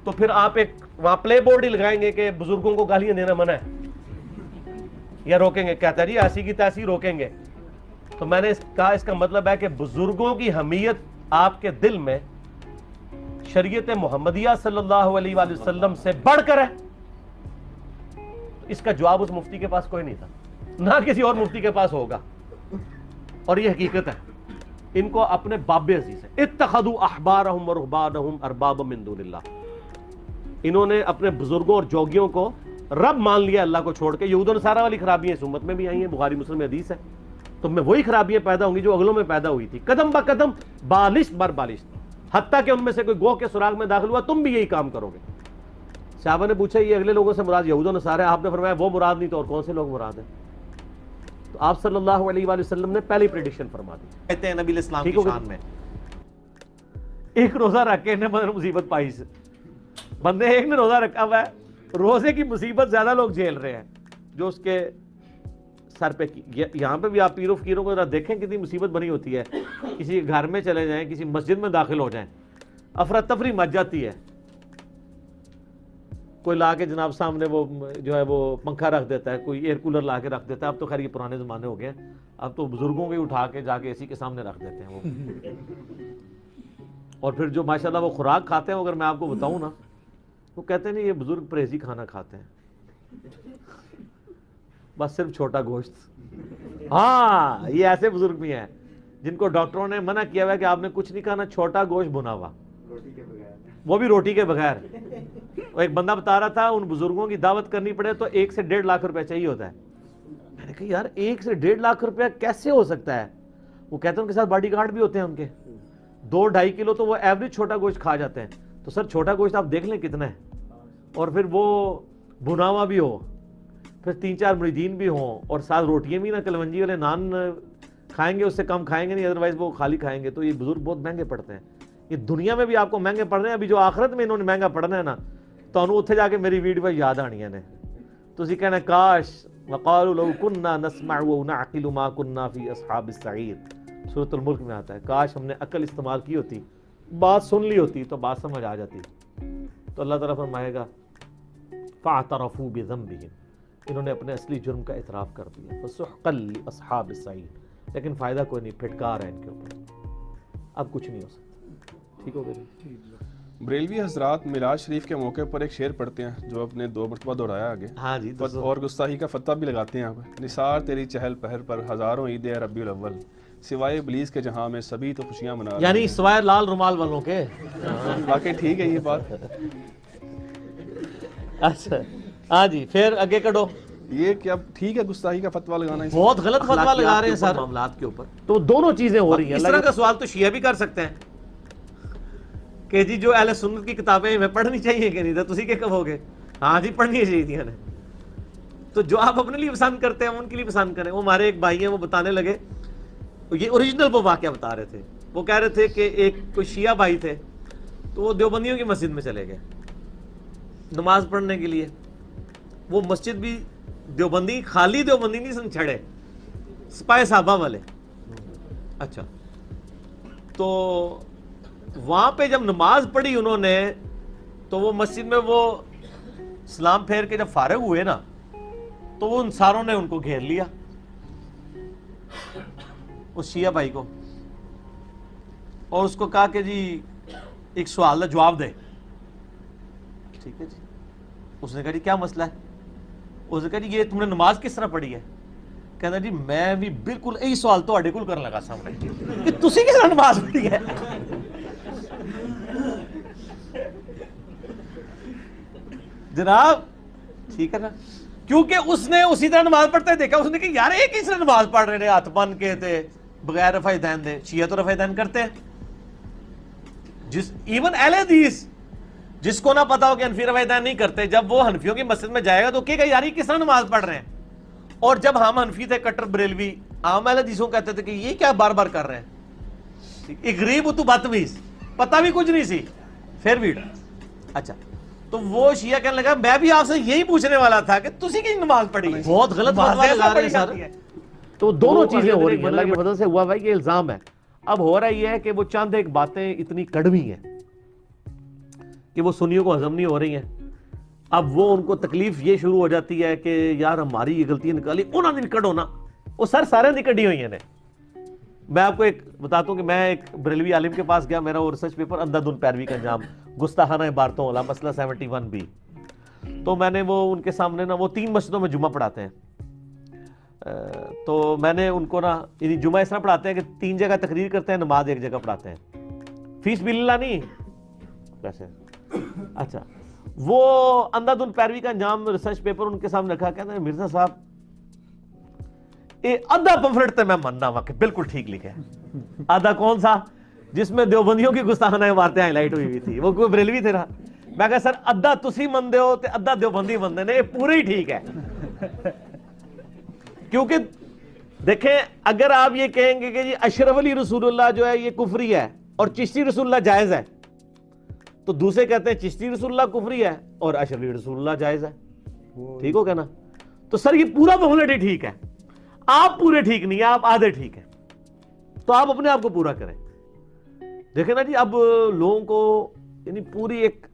تو پھر آپ ایک وہاں پلے بورڈ ہی لگائیں گے کہ بزرگوں کو گالیاں دینا منع ہے, یا روکیں گے؟ کہتا ہے جی ایسی کی تیسی روکیں گے. تو میں نے کہا اس کا مطلب ہے کہ بزرگوں کی حمیت آپ کے دل میں شریعت محمدیہ صلی اللہ علیہ وآلہ وسلم سے بڑھ کر ہے. اس کا جواب اس مفتی کے پاس کوئی نہیں تھا, نہ کسی اور مفتی کے پاس ہوگا, اور یہ حقیقت ہے. ان کو اپنے باب عزیز ہے. اتخذوا احبارهم ورهبانهم اربابا من دون اللہ, انہوں نے اپنے بزرگوں اور جوگیوں کو رب مان لیا اللہ کو چھوڑ کے. یہود و نصارہ والی خرابیاں اس امت میں بھی آئی ہیں, بخاری مسلم میں حدیث ہے. تو میں وہی خرابیاں پیدا ہوں گی جو اگلوں میں پیدا ہوئی تھی, قدم با قدم, بالشت بر بالشت, حتیٰ کہ ان میں سے کوئی گوہ کے سراغ میں داخل ہوا تم بھی یہی کام کرو گے. صحابہ نے پوچھا یہ اگلے لوگوں سے مراد یہود و نصارہ ہے؟ آپ نے فرمایا وہ مراد نہیں تو اور کون سے لوگ مراد ہیں؟ تو آپ صلی اللہ علیہ وآلہ وسلم نے پہلی پریڈکشن فرما دی. کہتے ہیں نبی الاسلام کی شان میں, ایک روزہ رکھ کے بندے مصیبت پائی سے, بندے ایک نے روزہ رکھا ہوا ہے, روزے کی مصیبت زیادہ لوگ جھیل رہے ہیں جو اس کے سر پہ کی. یہاں پہ بھی آپ پیر و فقیروں کو ذرا دیکھیں کتنی مصیبت بنی ہوتی ہے. کسی گھر میں چلے جائیں, کسی مسجد میں داخل ہو جائیں, افراتفری مچ جاتی ہے. کوئی لا کے جناب سامنے وہ جو ہے وہ پنکھا رکھ دیتا ہے, کوئی ایئر کولر لا کے رکھ دیتا ہے. اب تو خیر یہ پرانے زمانے ہو گئے, اب تو بزرگوں کو ہی اٹھا کے جا کے اسی کے سامنے رکھ دیتے ہیں وہ. اور پھر جو ماشاءاللہ وہ خوراک کھاتے ہیں, اگر میں آپ کو بتاؤں نا, وہ کہتے ہیں نہیں یہ بزرگ پرہیزی کھانا کھاتے ہیں, بس صرف چھوٹا گوشت. ہاں یہ ایسے بزرگ بھی ہیں جن کو ڈاکٹروں نے منع کیا ہوا ہے کہ آپ نے کچھ نہیں کھانا, چھوٹا گوشت بنا ہوا, وہ بھی روٹی کے بغیر. ایک بندہ بتا رہا تھا ان بزرگوں کی دعوت کرنی پڑے تو 1 سے 1.5 لاکھ روپے چاہیے ہوتا ہے. میں نے کہا یار 1 سے 1.5 لاکھ روپے کیسے ہو سکتا ہے؟ وہ کہتے ہیں ان کے ساتھ باڈی گارڈ بھی ہوتے ہیں ان کے, 2-2.5 کلو تو وہ ایوریج چھوٹا گوشت کھا جاتے ہیں. تو سر چھوٹا گوشت آپ دیکھ لیں کتنا ہے, اور پھر وہ بھناوا بھی ہو, پھر 3-4 مریدین بھی ہوں, اور ساتھ روٹیاں بھی نا کلونجی والے نان کھائیں گے, اس سے کم کھائیں گے نہیں, ادروائز وہ خالی کھائیں گے. تو یہ بزرگ بہت مہنگے پڑتے ہیں. یہ دنیا میں بھی آپ کو مہنگے پڑ رہے ہیں, ابھی جو آخرت میں انہوں نے مہنگا پڑنا ہے نا, تو انہوں اتنے جا کے میری ویڈیو یاد آنی نے, تو اسی کہنا کاش وقالوا لو كنا نسمع ونعقل ما كنا في اصحاب السعیر، سورۃ الملک میں آتا ہے کاش ہم نے عقل استعمال کی ہوتی، بات سن لی ہوتی تو بات سمجھ آ جاتی. تو اللہ تعالیٰ فرمائے گا فاعترفوا بذنبهم، انہوں نے اپنے اصلی جرم کا اعتراف کر دیا. فسحقا لاصحاب السعیر، لیکن فائدہ کوئی نہیں، پھٹکار ہے ان کے اوپر، اب کچھ نہیں ہو سکتا. ٹھیک ہو گیا؟ بریلوی حضرات میلاد شریف کے موقع پر ایک شعر پڑھتے ہیں جو اپنے 2 مرتبہ دہرایا آگے، ہاں جی. اور گستاخی کا فتویٰ بھی لگاتے ہیں. آپ نثار تیری چہل پہل پر ہزاروں عید ربیع الاول، سوائے ابلیس کے جہاں میں سبھی تو خوشیاں منا رہے یعنی ہیں. سوائے لال رومال والوں کے. واقعی ٹھیک ہے یہ بات. اچھا ہاں جی، پھر آگے کڑو. یہ کیا ٹھیک ہے گستاخی کا فتویٰ لگانا؟ بہت غلط فتویٰ لگا رہے ہیں سر معاملات کے اوپر. تو دونوں چیزیں ہو رہی ہیں. اس طرح کا سوال تو شیعہ بھی کر سکتے ہیں کہ جی جو اہل سنت کی کتابیں ہمیں پڑھنی چاہیے کہ نہیں، تو تسی کیا کہو گے؟ ہاں جی پڑھنی چاہیے نے. تو جو آپ اپنے لیے پسند کرتے ہیں ان کے لیے پسند کریں. وہ ہمارے ایک بھائی ہیں، وہ بتانے لگے، یہ اوریجنل وہ واقعہ بتا رہے تھے. وہ کہہ رہے تھے کہ ایک کوئی شیعہ بھائی تھے، تو وہ دیوبندیوں کی مسجد میں چلے گئے نماز پڑھنے کے لیے. وہ مسجد بھی دیوبندی، خالی دیوبندی نہیں سن، چھڑے سپاہی صحابہ والے. اچھا، تو وہاں پہ جب نماز پڑھی انہوں نے، تو وہ مسجد میں وہ سلام پھیر کے جب فارغ ہوئے نا، تو وہ انصاروں نے ان کو گھیر لیا، اس شیعہ بھائی کو، اور اس کو کہا کہ جی ایک سوال کا جواب دے. ٹھیک ہے جی. اس نے کہا جی کیا مسئلہ ہے؟ اس نے کہا جی یہ تم نے نماز کس طرح پڑھی ہے؟ کہنا جی میں بھی بالکل یہی سوال تہاڈے کول کرن لگا سامنے کہ تسی کس طرح نماز پڑھی ہے. جناب ٹھیک ہے نا، کیونکہ اس نے اسی طرح نماز پڑھتے دیکھا. اس نے کہا یار یہ کس طرح نماز پڑھ رہے ہیں ہاتھ بن کے تھے بغیر رفع دین دے. شیعہ تو رفع دین کرتے ہیں. جس ایون اہل حدیث جس کو نہ پتا ہو کہ حنفی رفع دین نہیں کرتے، جب وہ حنفیوں کی مسجد میں جائے گا تو کہے گا یار یہ کس طرح نماز پڑھ رہے ہیں. اور جب ہم حنفی تھے کٹر بریلوی، عام اہل حدیثوں کہتے تھے کہ یہ کیا بار بار کر رہے ہیں. ایک غریب تو بدتمیز، پتہ بھی کچھ نہیں سی، پھر بھی. اچھا، تو وہ شیعہ کہنے لگا میں بھی آپ سے یہی پوچھنے والا تھا کہ تسی کی نماز پڑھی. بہت غلط فتویٰ لگا رہے ہیں سر. تو دونوں چیزیں ہو رہی ہیں. اللہ کی مدد سے ہوا بھائی، یہ الزام ہے. اب ہو رہا یہ ہے کہ وہ چند ایک باتیں اتنی کڑوی ہیں کہ وہ سنیوں کو ہضم نہیں ہو رہی ہیں. اب وہ ان کو تکلیف یہ شروع ہو جاتی ہے کہ یار ہماری یہ غلطیاں نکالی انہوں نے نکڑو نا. وہ سر سارے نکڑی ہوئی ہیں. میں آپ کو ایک بتاتا ہوں کہ میں ایک بریلوی عالم کے پاس گیا، میرا وہ ریسرچ پیپر اندھادھند پیروی کا انجام گستاخانہ عبارتوں والا مسئلہ 71B. تو میں نے وہ ان کے سامنے نا، وہ 3 مسجدوں میں جمعہ پڑھاتے ہیں. تو میں نے ان کو نا یعنی جمعہ اس طرح پڑھاتے ہیں کہ 3 جگہ تقریر کرتے ہیں، نماز ایک جگہ پڑھاتے ہیں، فیس بلّہ نہیں ویسے. اچھا، وہ اندھادھند پیروی کا انجام ریسرچ پیپر ان کے سامنے رکھا. کہتے ہیں مرزا صاحب آدھا پمفلٹ تے میں ماننا وا کہ بالکل ٹھیک لکھا ہے. آدھا کون سا؟ جس میں دیوبندیوں کی گستاخانہ عبارتیں ہائی لائٹ ہوئی ہوئی تھی، وہ کوئی بریلوی تھے. میں کہا سر ادھا تسی مندے ہو تے ادھا دیوبندی مندے نے، یہ پورے ہی ٹھیک ہے. کیونکہ دیکھیں اگر آپ یہ کہیں گے کہ جی اشرف علی رسول اللہ جو ہے یہ کفری ہے اور چشتی رسول اللہ جائز ہے، تو دوسرے کہتے ہیں چشتی رسول اللہ کفری ہے اور اشرف علی رسول اللہ جائز ہے. ٹھیک ہو گیا نا؟ تو سر یہ پورا پمفلٹ ہی ٹھیک ہے. آپ پورے ٹھیک نہیں ہیں، آپ آدھے ٹھیک ہیں. تو آپ اپنے آپ کو پورا کریں. دیکھیں نا جی، اب لوگوں کو یعنی پوری ایک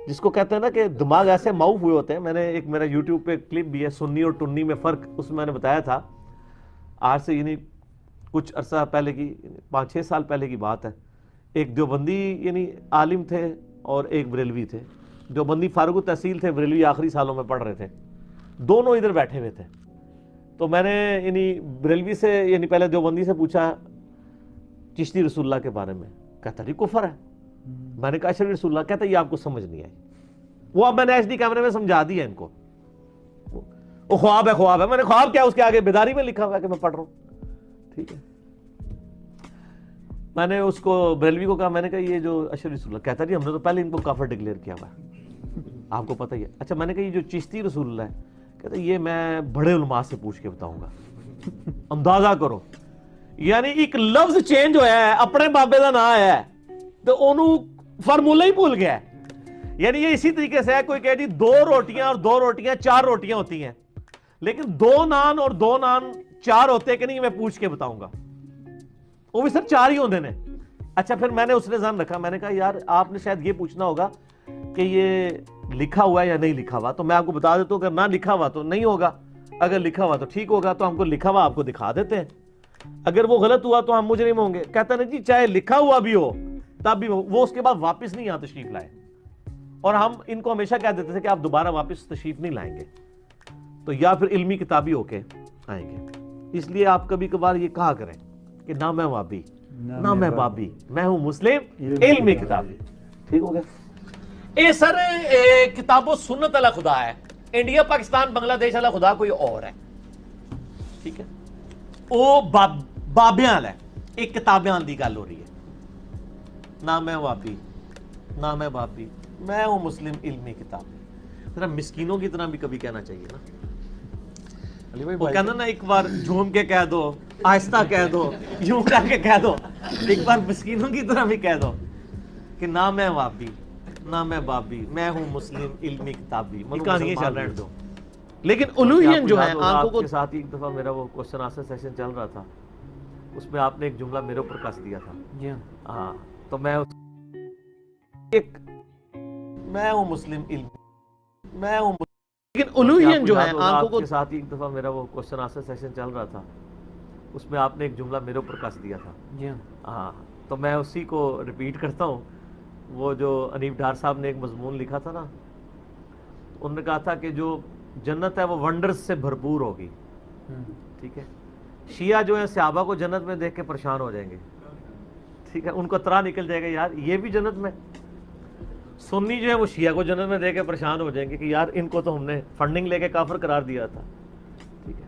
جس کو کہتے ہیں نا کہ دماغ ایسے معاف ہوئے ہوتے ہیں. میں نے ایک میرا یوٹیوب پہ کلپ بھی ہے سنی اور ٹنی میں فرق، اس میں نے بتایا تھا آج سے یعنی کچھ عرصہ پہلے کی 5-6 سال پہلے کی بات ہے. ایک دیوبندی یعنی عالم تھے اور ایک بریلوی تھے. دیوبندی فارغ التحصیل تھے، بریلوی آخری سالوں میں پڑھ رہے تھے. دونوں ادھر بیٹھے ہوئے تھے. تو میں نے یعنی بریلوی سے یعنی پہلے دیوبندی سے پوچھا چشتی رسول اللہ کے بارے میں. کہتا جی کفر ہے. میں نے کہا اشرف رسول اللہ. کہتا یہ آپ کو سمجھ نہیں آئی. وہ اب میں نے ایچ ڈی کیمرے میں سمجھا دیا ان کو. وہ خواب ہے، خواب ہے. میں نے خواب کیا، اس کے آگے بیداری میں لکھا ہوا ہے کہ میں پڑھ رہا ہوں. ٹھیک ہے. میں نے اس کو بریلوی کو کہا، میں نے کہا یہ جو اشرف رسول اللہ. کہتا جی ہم نے تو پہلے ان کو کافر ڈکلیئر کیا ہوا ہے، آپ کو پتہ ہی ہے. اچھا، میں نے کہا یہ جو چشتی رسول اللہ ہے، کہتا یہ میں بڑے علماء سے پوچھ کے بتاؤں گا. اندازہ کرو، یعنی ایک لفظ چینج ہوا ہے، اپنے بابے کا نام ہے تو انہوں فارمولہ ہی بھول گیا ہے. یعنی یہ اسی طریقے سے ہے، کوئی کہے جی 2 روٹیاں اور 2 روٹیاں 4 روٹیاں ہوتی ہیں. لیکن 2 نان اور 2 نان 4 ہوتے کہ نہیں میں پوچھ کے بتاؤں گا, وہ بھی سر 4 ہی ہوندے نے. اچھا پھر میں نے اس نے ذہن رکھا, میں نے کہا یار آپ نے شاید یہ پوچھنا ہوگا کہ یہ لکھا ہوا ہے یا نہیں لکھا ہوا, تو میں آپ کو بتا دیتا ہوں اگر نہ لکھا ہوا تو نہیں ہوگا, اگر لکھا ہوا تو ٹھیک ہوگا, تو ہم کو لکھا ہوا آپ کو دکھا دیتے ہیں, اگر وہ غلط ہوا تو ہم مجرم ہوں گے. کہتا نہیں جی چاہے لکھا ہوا بھی ہو تب بھی وہ اس کے بعد واپس نہیں یہاں تشریف لائے, اور ہم ان کو ہمیشہ کہہ دیتے تھے کہ آپ دوبارہ واپس تشریف نہیں لائیں گے, تو یا پھر علمی کتابی ہو کے آئیں گے. اس لیے آپ کبھی کبھار یہ کہا کریں کہ نہ میں وابی نہ میں بابی, میں ہوں مسلم علمی کتابی. ٹھیک ہو گیا. اے سر کتاب و سنت والا خدا ہے, انڈیا پاکستان بنگلہ دیش والا خدا کوئی اور ہے. ٹھیک ہے, وہ بابیاں والا ہے, ایک کتابیں دی گل ہو رہی ہے. نہ میں وابی نہ میں بابی, میں ہوں مسلم علمی کتابی. ذرا مسکینوں کی طرح بھی کبھی کہنا چاہیے نا. وہ کہنا نا ایک بار جھوم کے کہہ دو, آہستہ کہہ دو, یوں کر کے کہہ دو, ایک بار مسکینوں کی طرح بھی کہہ دو کہ نہ میں وابی نہ میں بابی, میں ہوں مسلم علمی کتابی. کہانیاں چل رہے دو, لیکن الوہین جو ہے آنکھوں کو. کے ساتھ ایک دفعہ میرا وہ کوسچن آنسر سیشن چل رہا تھا, اس میں آپ نے ایک جملہ میرے اوپر کس دیا تھا. جی ہاں, تو میں میں ہوں مسلم علم, میں ہوں, لیکن الوہین جو ہے آنکھوں کو. کے ساتھ ایک دفعہ میرا وہ کوسچن آنسر سیشن چل رہا تھا, اس میں آپ نے ایک جملہ میرے اوپر کس دیا تھا. جی ہاں, تو میں اسی کو ریپیٹ کرتا ہوں. وہ جو انیف ڈار صاحب نے ایک مضمون لکھا تھا نا, انہوں نے کہا تھا کہ جو جنت ہے وہ ونڈرز سے بھرپور ہوگی. ٹھیک ہے, شیعہ جو ہیں صحابہ کو جنت میں دیکھ کے پریشان ہو جائیں گے. ٹھیک ہے, ان کو طرح نکل جائے گا یار یہ بھی جنت میں. سنی جو ہے وہ شیعہ کو جنت میں دیکھ کے پریشان ہو جائیں گے کہ یار ان کو تو ہم نے فنڈنگ لے کے کافر قرار دیا تھا. ٹھیک ہے,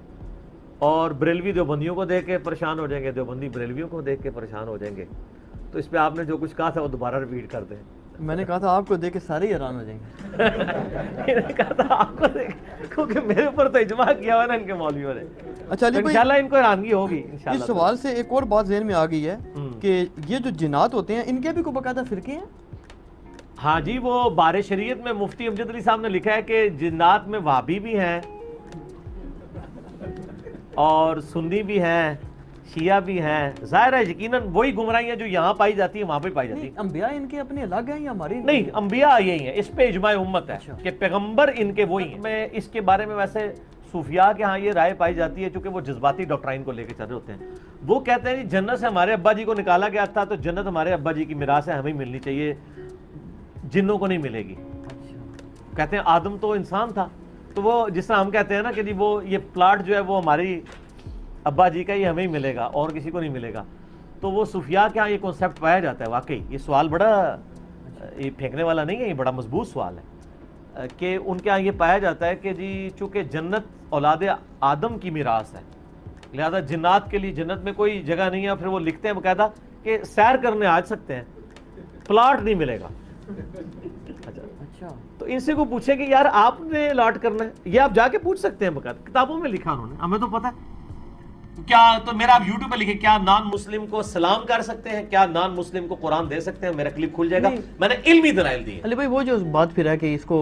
اور بریلوی دیوبندیوں کو دیکھ کے پریشان ہو جائیں گے, دیوبندی بریلویوں کو دیکھ کے پریشان ہو جائیں گے. تو اس پہ آپ نے جو کچھ کہا تھا وہ دوبارہ ریپیٹ کر دیں. میں نے کہا تھا آپ کو دیکھ کے سارے ہی حیران ہو جائیں گے. میں نے کہا تھا آپ کو دیکھ, کیونکہ میرے اوپر تو اجماع کیا ہوا نا ان کے مولویوں نے. اچھا علی بھائی, انشاءاللہ ان کو حیرانگی ہوگی انشاءاللہ. اس سوال سے ایک اور بات ذہن میں آ گئی ہے کہ یہ جو جنات ہوتے ہیں ان کے بھی کوئی باقاعدہ فرقے ہیں؟ ہاں جی, وہ بار شریعت میں مفتی امجد علی صاحب نے لکھا ہے کہ جنات میں وہابی بھی ہیں اور سنی بھی ہیں, شیعہ بھی ہیں. ظاہر ہے یقیناً وہی گمراہیاں جو یہاں پائی جاتی ہیں وہاں پہ پائی جاتی ہیں. انبیاء ان کے اپنے الگ ہیں یا ہماری؟ نہیں, انبیاء یہی ہیں, اس پہ اجماع امت ہے کہ پیغمبر ان کے وہی ہیں. میں اس کے بارے میں ویسے صوفیاء کے ہاں یہ رائے پائی جاتی ہے, چونکہ وہ جذباتی ڈاکٹرائن کو لے کے چل رہے ہوتے ہیں. وہ کہتے ہیں جی جنت سے ہمارے ابا جی کو نکالا گیا تھا, تو جنت ہمارے ابا جی کی میراث ہے, ہمیں ملنی چاہیے, جنوں کو نہیں ملے گی. کہتے ہیں آدم تو انسان تھا, تو وہ جس طرح ہم کہتے ہیں نا کہ جی وہ یہ پلاٹ جو ہے وہ ہماری ابا جی کا, یہ ہمیں ہی ملے گا اور کسی کو نہیں ملے گا. تو وہ صوفیاء کے ہاں یہ کنسیپٹ پایا جاتا ہے. واقعی یہ سوال بڑا یہ پھینکنے والا نہیں ہے, یہ بڑا مضبوط سوال ہے کہ ان کے ہاں یہ پایا جاتا ہے کہ جی چونکہ جنت اولاد آدم کی میراث ہے, لہذا جنات کے لیے جنت میں کوئی جگہ نہیں ہے. پھر وہ لکھتے ہیں باقاعدہ کہ سیر کرنے آ سکتے ہیں, پلاٹ نہیں ملے گا. اچھا, تو ان سے کو پوچھے کہ یار آپ نے الاٹ کرنا ہے, یہ آپ جا کے پوچھ سکتے ہیں باقاعدہ, کتابوں میں لکھا انہوں نے, ہمیں تو پتہ ہے. کیا تو میرا آپ یوٹیوب پہ لکھے کیا نان مسلم کو سلام کر سکتے ہیں, کیا نان مسلم کو قرآن دے سکتے ہیں, میرا کلپ کھل جائے گا. میں نے علمی دلائل دی. علی بھائی وہ جو بات پھر ہے کہ اس کو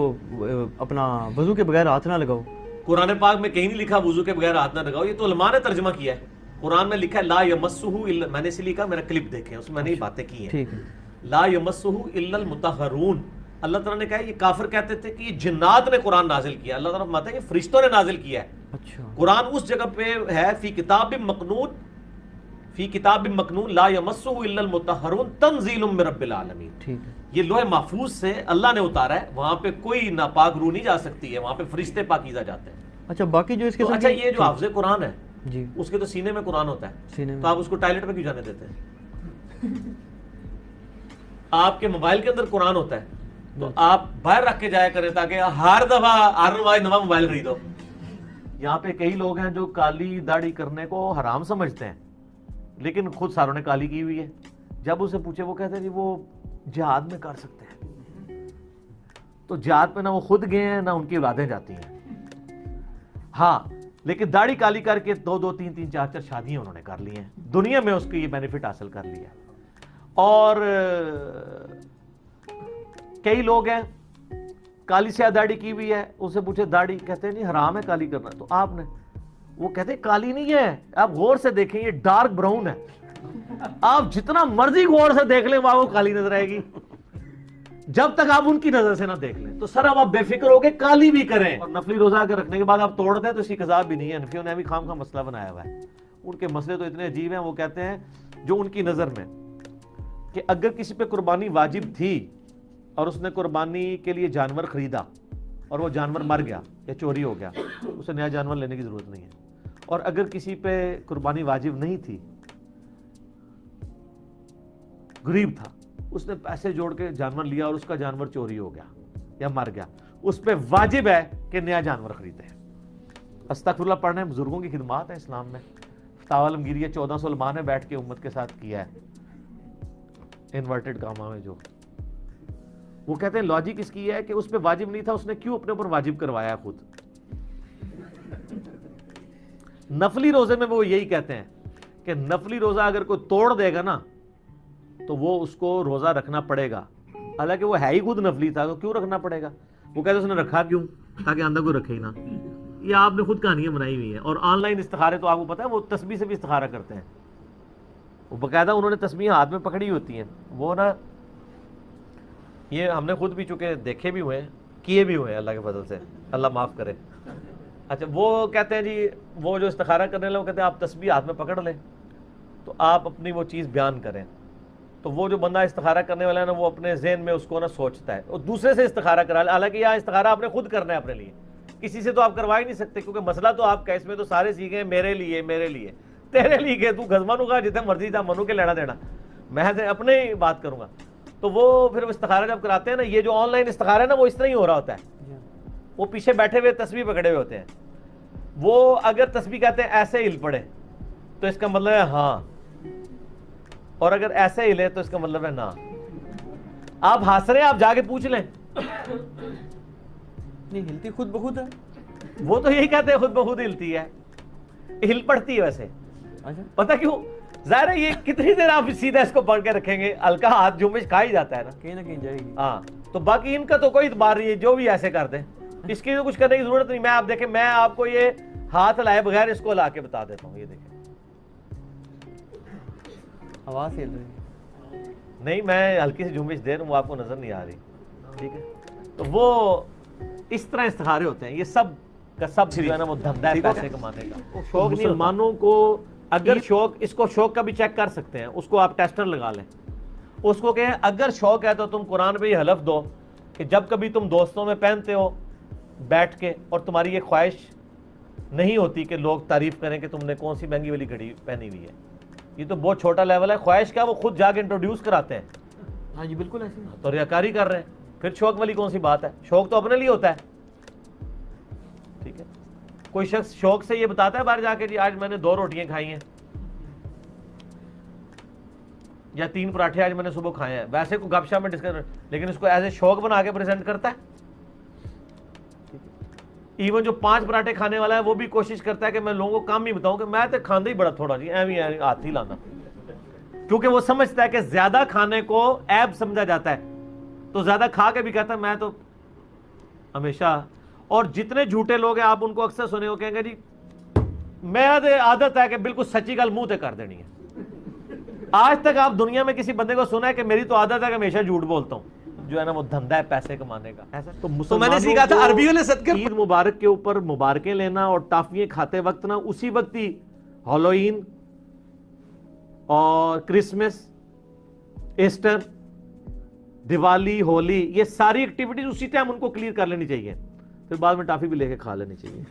اپنا وضو کے بغیر ہاتھ نہ لگاؤ, قرآن پاک میں کہیں نہیں لکھا وضو کے بغیر ہاتھ نہ لگاؤ, یہ تو علماء نے ترجمہ کیا ہے. قرآن میں لکھا ہے لا یمسہ الا, میں نے اسے لکھا, میرا کلپ دیکھیں اس میں نے یہ باتیں کی ہیں. ٹھیک ہے, لا یمسہ الا المطہرون. اللہ تعالیٰ نے کہا یہ کافر کہتے تھے کہ یہ جنات نے قرآن نازل کیا, اللہ تعالیٰ فرماتا ہے کہ فرشتوں نے نازل کیا ہے. اچھا, قرآن اس جگہ پہ ہے فی کتاب مکنون, فی کتاب مکنون لا یمسہ الا المطہرون تنزیل من رب العالمین. ٹھیک ہے, یہ لوح محفوظ سے اللہ نے اتارا ہے, وہاں پہ کوئی ناپاک روح نہیں جا سکتی ہے, وہاں پہ فرشتے پاکیزہ جاتے ہیں. اچا باقی جو اس کے تو اچھا یہ جو حافظ قرآن ہے جی اس کے تو سینے میں قرآن ہوتا ہے, سینے میں, تو آپ اس کو ٹائلٹ میں کیوں جانے دیتے ہیں؟ آپ کے موبائل کے اندر قرآن ہوتا ہے تو آپ باہر رکھ کے جایا کریں تاکہ ہر دفعہ ہر نواں موبائل خریدو. یہاں پہ کئی لوگ ہیں جو کالی داڑھی کرنے کو حرام سمجھتے ہیں, لیکن خود ساروں نے کالی کی ہوئی ہے. جب اسے پوچھے وہ کہتے ہیں جی وہ جہاد میں کر سکتے ہیں. تو جہاد پہ نہ وہ خود گئے ہیں نہ ان کی اولادیں جاتی ہیں. ہاں لیکن داڑھی کالی کر کے 2 3 4 شادیاں انہوں نے کر لی ہیں, دنیا میں اس کی یہ بینیفٹ حاصل کر لیا. اور کئی لوگ ہیں کالی سیاہ داڑھی کی ہوئی ہے, اسے پوچھے داڑھی, کہتے ہیں نہیں حرام ہے کالی کرنا, تو آپ نے, وہ کہتے ہیں کالی نہیں ہے, آپ غور سے دیکھیں یہ ڈارک براؤن ہے, آپ جتنا مرضی غور سے دیکھ لیں وہاں وہ کالی نظر آئے گی, جب تک آپ ان کی نظر سے نہ دیکھ لیں. تو سر اب آپ بے فکر ہو کے کالی بھی کریں, اور نفلی روزہ اگر رکھنے کے بعد آپ توڑ دیں تو اس کی قضا بھی نہیں ہے. حنفیوں نے بھی خام خام مسئلہ بنایا ہوا ہے, ان کے مسئلے تو اتنے عجیب ہیں. وہ کہتے ہیں جو ان کی نظر میں کہ اگر کسی پہ قربانی واجب تھی اور اس نے قربانی کے لیے جانور خریدا اور وہ جانور مر گیا یا چوری ہو گیا, اسے نیا جانور لینے کی ضرورت نہیں ہے. اور اگر کسی پہ قربانی واجب نہیں تھی, غریب تھا, اس نے پیسے جوڑ کے جانور لیا اور اس کا جانور چوری ہو گیا یا مر گیا, اس پہ واجب ہے کہ نیا جانور خریدے. استغفراللہ پڑھنے بزرگوں کی خدمات ہیں اسلام میں. فتاوی عالمگیریہ 1400 علماء نے بیٹھ کے امت کے ساتھ کیا ہے انورٹڈ کامہ میں. جو وہ کہتے ہیں لاجک اس کی ہے کہ اس پہ واجب نہیں تھا, اس نے کیوں اپنے اوپر واجب کروایا ہے خود. نفلی روزے میں وہ یہی کہتے ہیں کہ نفلی روزہ اگر کوئی توڑ دے گا نا تو وہ اس کو روزہ رکھنا پڑے گا, حالانکہ وہ ہے ہی خود نفلی تھا, تو کیوں رکھنا پڑے گا. وہ کہتے ہیں اس نے رکھا کیوں, تاکہ اندر کوئی رکھے ہی نہ. یہ آپ نے خود کہانیاں بنائی ہوئی ہیں. اور آن لائن استخارے تو آپ کو پتا ہے وہ تسبیح سے بھی استخارہ کرتے ہیں, وہ باقاعدہ انہوں نے تسبیح ہاتھ میں پکڑی ہوتی ہیں. وہ نا یہ ہم نے خود بھی چونکہ دیکھے بھی ہوئے ہیں, کیے بھی ہوئے ہیں, اللہ کے فضل سے, اللہ معاف کرے. اچھا وہ کہتے ہیں جی وہ جو استخارہ کرنے لیں وہ کہتے ہیں آپ تسبیح ہاتھ میں پکڑ لیں تو آپ اپنی وہ چیز بیان کریں. تو وہ جو بندہ استخارہ کرنے والا ہے نا وہ اپنے ذہن میں اس کو نا سوچتا ہے, اور دوسرے سے استخارہ کرا لے. حالانکہ یہاں استخارہ آپ نے خود کرنا ہے اپنے لیے, کسی سے تو آپ کروا ہی نہیں سکتے, کیونکہ مسئلہ تو آپ کا اس میں تو سارے سیکھیں میرے لیے تیرے لیے, تو گزمانو کا جتنے مرضی تھا منو کے لینا دینا, میں اپنے ہی بات کروں گا. تو وہ پھر استخارہ جب کراتے ہیں نا, یہ جو آن لائن استخارہ ہے نا وہ اس طرح ہی ہو رہا ہوتا ہے. وہ پیچھے بیٹھے ہوئے تسبیح پکڑے ہوئے ہوتے ہیں, وہ اگر تسبیح کہتے ہیں ایسے ہل پڑے تو اس کا مطلب ہے ہاں, اور اگر ایسے ہلے تو اس کا مطلب ہے نا. آپ ہنس رہے ہیں, آپ جا کے پوچھ لیں, نہیں ہلتی خود بخود ہے. وہ تو یہی کہتے ہیں خود بخود ہلتی ہے, ہل پڑتی ہے ویسے. پتہ کیوں, ظاہر ہے یہ کتنی دیر آپ سیدھا اس کو پڑھ کے رکھیں گے, ہلکا ہاتھ جنبش کھا ہی جاتا ہے نا, کہیں نہ کہیں جائے گی. ہاں. تو باقی ان کا تو کوئی اعتبار نہیں ہے, جو بھی ایسے کر دیں, اس کی تو کچھ کرنے کی ضرورت نہیں. میں آپ دیکھیں, میں آپ کو یہ ہاتھ ہلائے بغیر اس کو ہلا کے بتا دیتا ہوں, یہ دیکھیں آواز ہل رہی ہے. نہیں, میں ہلکی سی جنبش دے رہا ہوں, وہ آپ کو نظر نہیں آ رہی, ٹھیک ہے. تو وہ اس طرح استخارے ہوتے ہیں. یہ سب کا سب جو ہے نا وہ دھندا ہے پیسے کمانے کا. شوق مسلمانوں کو اگر شوق, اس کو شوق کا بھی چیک کر سکتے ہیں, اس کو آپ ٹیسٹر لگا لیں, اس کو کہیں اگر شوق ہے تو تم قرآن پہ یہ حلف دو کہ جب کبھی تم دوستوں میں پہنتے ہو بیٹھ کے اور تمہاری یہ خواہش نہیں ہوتی کہ لوگ تعریف کریں کہ تم نے کون سی مہنگی والی گھڑی پہنی ہوئی ہے. یہ تو بہت چھوٹا لیول ہے خواہش کا, وہ خود جا کے انٹروڈیوس کراتے ہیں. ہاں جی بالکل ایسے. تو ریاکاری کر رہے ہیں, پھر شوق والی کون سی بات ہے. شوق تو اپنے لیے ہوتا ہے, ٹھیک ہے. کوئی شخص شوق سے یہ بتاتا ہے باہر جا کے جی آج میں نے 2 روٹیاں کھائی ہیں یا 3 پراٹھے آج میں نے صبح کھائے ہیں, ویسے کو گپ شپ میں ڈسکس, لیکن اس کو ایز اے شوق بنا کے پریزنٹ کرتا ہے. ایون جو 5 پراٹھے کھانے والا ہے وہ بھی کوشش کرتا ہے کہ میں لوگوں کو کام ہی بتاؤں کہ میں تو کھاندہ ہی بڑا تھوڑا جی ایویں ہاتھ ہی لانا, کیونکہ وہ سمجھتا ہے کہ زیادہ کھانے کو عیب سمجھا جاتا ہے, تو زیادہ کھا کے بھی کہتا ہے میں تو ہمیشہ. اور جتنے جھوٹے لوگ ہیں آپ ان کو اکثر سنے ہو, کہیں گے جی میرا عادت ہے کہ بالکل سچی گل منہ تے کر دینی ہے. آج تک آپ دنیا میں کسی بندے کو سنا ہے کہ میری تو عادت ہے کہ ہمیشہ جھوٹ بولتا ہوں, جو ہے نا وہ دھندا ہے پیسے کمانے کا. ایسا تو میں نے سیکھا تھا عربیوں نے صدقے عید مبارک کے اوپر مبارکیں لینا اور ٹافیاں کھاتے وقت نا اسی وقت ہی ہالوئین اور کرسمس, ایسٹر, دیوالی, ہولی, یہ ساری ایکٹیویٹیز اسی ٹائم ان کو کلیئر کر لینی چاہیے, پھر بعد میں ٹافی بھی لے کے کھا لینی چاہیے.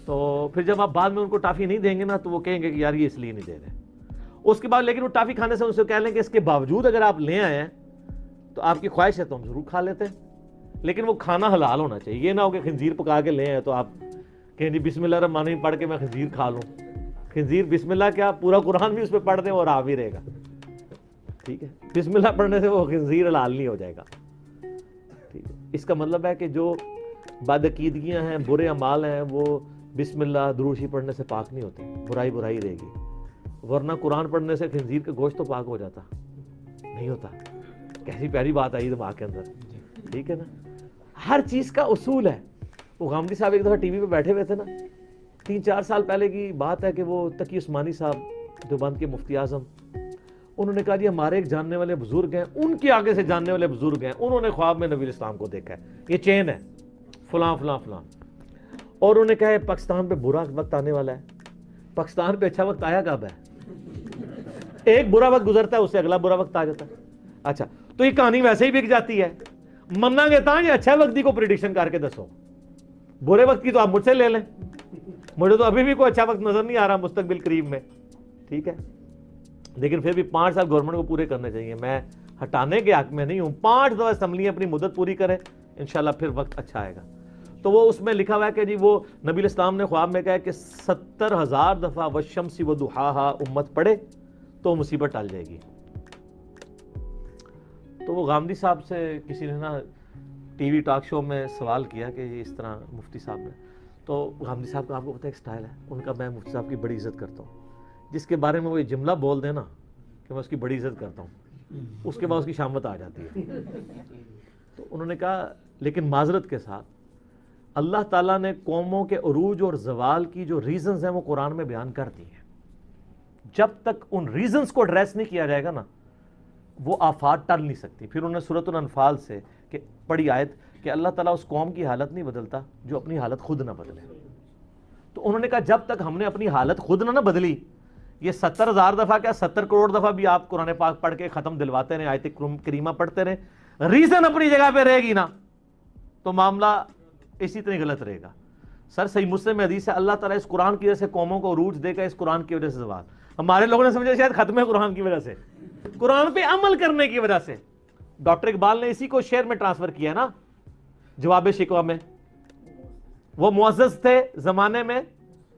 تو پھر جب آپ بعد میں ان کو ٹافی نہیں دیں گے نا تو وہ کہیں گے کہ یار یہ اس لیے نہیں دے رہے. اس کے بعد لیکن وہ ٹافی کھانے سے ان سے کہہ لیں کہ اس کے باوجود اگر آپ لے آئے ہیں تو آپ کی خواہش ہے تو ہم ضرور کھا لیتے ہیں, لیکن وہ کھانا حلال ہونا چاہیے. یہ نہ ہو کہ خنزیر پکا کے لے آئے تو آپ کہیں جی بسم اللہ الرحمن الرحیم پڑھ کے میں خنزیر کھا لوں. خنزیر بسم اللہ کیا پورا قرآن بھی اس پہ پڑھ دیں اور آ بھی رہے گا, ٹھیک ہے. بسم اللہ پڑھنے سے وہ خنزیر حلال نہیں ہو جائے گا, ٹھیک ہے. اس کا مطلب ہے کہ جو بدعقیدگیاں ہیں, برے اعمال ہیں, وہ بسم اللہ دروشی پڑھنے سے پاک نہیں ہوتے, برائی برائی رہے گی. ورنہ قرآن پڑھنے سے خنزیر کا گوشت تو پاک ہو جاتا نہیں ہوتا. کیسی پیاری بات آئی دماغ کے اندر, ٹھیک ہے نا, ہر چیز کا اصول ہے. وہ غامدی صاحب ایک دفعہ ٹی وی پہ بیٹھے ہوئے تھے نا, 3-4 سال پہلے کی بات ہے کہ وہ تقی عثمانی صاحب دیوبند کے مفتی اعظم, انہوں نے کہا جی ہمارے ایک جاننے والے بزرگ ہیں, ان کے آگے سے جاننے والے بزرگ ہیں, انہوں نے خواب میں نبی الاسلام کو دیکھا ہے, یہ چین ہے فلاں فلاں فلاں, اور انہوں نے کہا ہے پاکستان پہ برا وقت آنے والا ہے. پاکستان پہ اچھا وقت آیا کب ہے؟ ایک برا وقت گزرتا ہے, اس سے اگلا برا وقت آ جاتا ہے. اچھا تو یہ کہانی ویسے ہی بک جاتی ہے, مننا گے تا یہ اچھا وقت کو پریڈکشن کر کے دسو, برے وقت کی تو آپ مجھ سے لے لیں, مجھے تو ابھی بھی کوئی اچھا وقت نظر نہیں آ رہا مستقبل قریب میں, ٹھیک ہے. لیکن پھر بھی 5 سال گورنمنٹ کو پورے کرنے چاہیے, میں ہٹانے کے حق میں نہیں ہوں. 5 دفعہ اسمبلی اپنی مدت پوری کریں, انشاءاللہ پھر وقت اچھا آئے گا. تو وہ اس میں لکھا ہوا ہے کہ جی وہ نبی الاسلام نے خواب میں کہا کہ 70,000 دفعہ والشمس وضحاہا امت پڑھے تو مصیبت ٹال جائے گی. تو وہ غامدی صاحب سے کسی نے نا ٹی وی ٹاک شو میں سوال کیا کہ یہ اس طرح مفتی صاحب نے, تو غامدی صاحب کا آپ کو پتہ ہے ایک سٹائل ہے ان کا, میں مفتی صاحب کی بڑی عزت کرتا ہوں, جس کے بارے میں وہ یہ جملہ بول دیں نا کہ میں اس کی بڑی عزت کرتا ہوں, اس کے بعد اس کی شامت آ جاتی ہے. تو انہوں نے کہا لیکن معذرت کے ساتھ اللہ تعالیٰ نے قوموں کے عروج اور زوال کی جو ریزنز ہیں وہ قرآن میں بیان کر دی ہیں. جب تک ان ریزنز کو ایڈریس نہیں کیا جائے گا نا وہ آفات ٹل نہیں سکتی. پھر انہوں نے سورۃ الانفال سے کہ پڑھی آیت کہ اللہ تعالیٰ اس قوم کی حالت نہیں بدلتا جو اپنی حالت خود نہ بدلے. تو انہوں نے کہا جب تک ہم نے اپنی حالت خود نہ بدلی, یہ 70,000 دفعہ کیا 70 کروڑ دفعہ بھی آپ قرآن پاک پڑھ کے ختم دلواتے رہے, آیت کریمہ پڑھتے رہے, ریزن اپنی جگہ پہ رہے گی نا تو معاملہ اسی طرح غلط رہے گا. سر صحیح مسلم میں حدیث ہے اللہ تعالیٰ اس قرآن کی وجہ سے قوموں کو عروج دے گا, اس قرآن کی وجہ سے زوال. ہمارے لوگوں نے سمجھا شاید ختم قرآن کی وجہ سے, قرآن پہ عمل کرنے کی وجہ سے. ڈاکٹر اقبال نے اسی کو شعر میں ٹرانسفر کیا نا, جواب شکوہ میں, وہ معزز تھے زمانے میں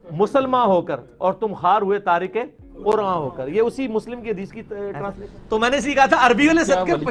مسلمان ہو کر اور تم خار ہوئے تارک قرآن ہو کر. یہ اسی مسلم کی حدیث کی ٹرانسلیشن. تو میں نے اسی کہا تھا عربی والے صدقے